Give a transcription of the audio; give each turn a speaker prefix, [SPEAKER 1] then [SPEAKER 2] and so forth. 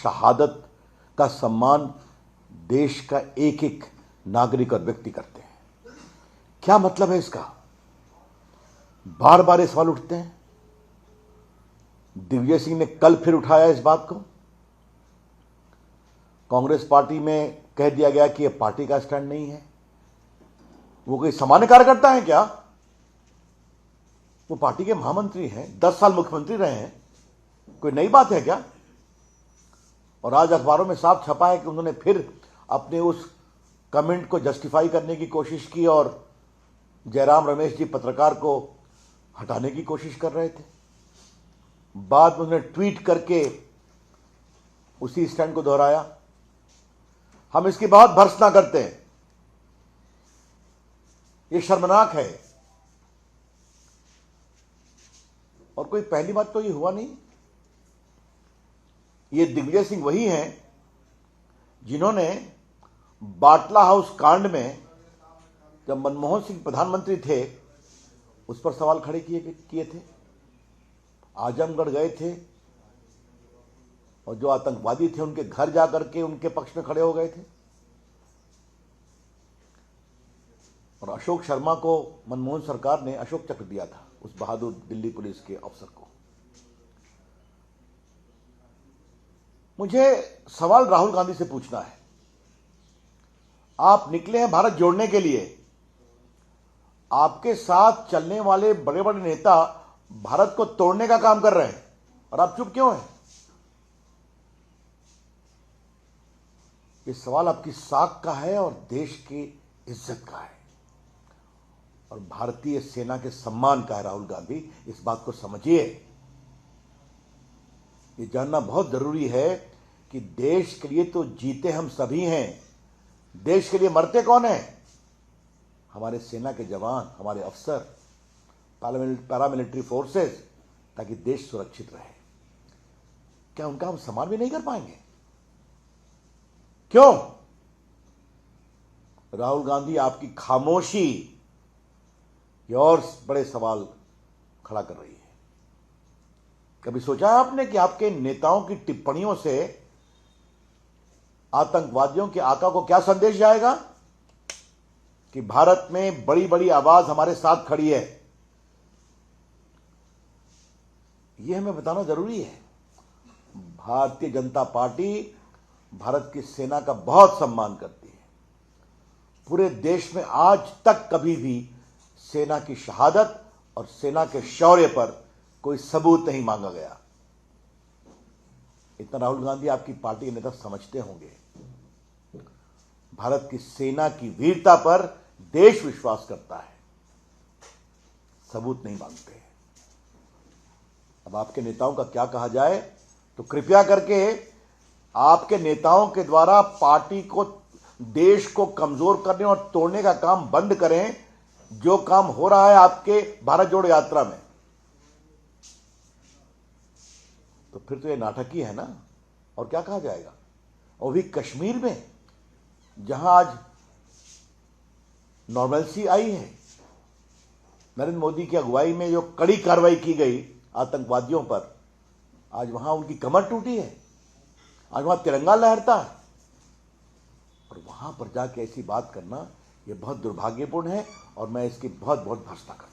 [SPEAKER 1] शहादत का सम्मान देश का एक एक नागरिक और व्यक्ति करते हैं। क्या मतलब है इसका? बार बार ये सवाल उठते हैं। दिग्विजय सिंह ने कल फिर उठाया इस बात को। कांग्रेस पार्टी में कह दिया गया कि यह पार्टी का स्टैंड नहीं है। वो कोई सामान्य कार्यकर्ता है क्या? वो पार्टी के महामंत्री हैं, 10 साल मुख्यमंत्री रहे हैं। कोई नई बात है क्या? और आज अखबारों में साफ छपा है कि उन्होंने फिर अपने उस कमेंट को जस्टिफाई करने की कोशिश की और जयराम रमेश जी पत्रकार को हटाने की कोशिश कर रहे थे। बाद में उन्होंने ट्वीट करके उसी स्टैंड को दोहराया। हम इसकी बहुत भर्त्सना करते हैं। ये शर्मनाक है। और कोई पहली बात तो ये हुआ नहीं। ये दिग्विजय सिंह वही हैं जिन्होंने बाटला हाउस कांड में जब मनमोहन सिंह प्रधानमंत्री थे उस पर सवाल खड़े किए थे। आजमगढ़ गए थे और जो आतंकवादी थे उनके घर जाकर के उनके पक्ष में खड़े हो गए थे। और अशोक शर्मा को मनमोहन सरकार ने अशोक चक्र दिया था, उस बहादुर दिल्ली पुलिस के अफसर को। मुझे सवाल राहुल गांधी से पूछना है। आप निकले हैं भारत जोड़ने के लिए। आपके साथ चलने वाले बड़े बड़े नेता भारत को तोड़ने का काम कर रहे हैं और आप चुप क्यों हैं? ये सवाल आपकी साख का है और देश की इज्जत का है और भारतीय सेना के सम्मान का है। राहुल गांधी, इस बात को समझिए। ये जानना बहुत जरूरी है कि देश के लिए तो जीते हम सभी हैं। देश के लिए मरते कौन है? हमारे सेना के जवान, हमारे अफसर, पैरामिलिट्री फोर्सेस, ताकि देश सुरक्षित रहे। क्या उनका हम सम्मान भी नहीं कर पाएंगे? क्यों? राहुल गांधी, आपकी खामोशी ये और बड़े सवाल खड़ा कर रही है। कभी सोचा है आपने कि आपके नेताओं की टिप्पणियों से आतंकवादियों के आका को क्या संदेश जाएगा? कि भारत में बड़ी बड़ी आवाज हमारे साथ खड़ी है। यह हमें बताना जरूरी है। भारतीय जनता पार्टी भारत की सेना का बहुत सम्मान करती है। पूरे देश में आज तक कभी भी सेना की शहादत और सेना के शौर्य पर कोई सबूत नहीं मांगा गया। इतना राहुल गांधी आपकी पार्टी के नेता समझते होंगे। भारत की सेना की वीरता पर देश विश्वास करता है, सबूत नहीं मांगते। अब आपके नेताओं का क्या कहा जाए, तो कृपया करके आपके नेताओं के द्वारा पार्टी को, देश को कमजोर करने और तोड़ने का काम बंद करें, जो काम हो रहा है आपके भारत जोड़ो यात्रा में। तो फिर तो ये नाटक ही है ना, और क्या कहा जाएगा। और भी कश्मीर में, जहां आज नॉर्मलसी आई है, नरेंद्र मोदी की अगुवाई में जो कड़ी कार्रवाई की गई आतंकवादियों पर, आज वहां उनकी कमर टूटी है। आज वहां तिरंगा लहरता है और वहां पर जाके ऐसी बात करना यह बहुत दुर्भाग्यपूर्ण है और मैं इसकी बहुत बहुत भर्त्सना करता हूं।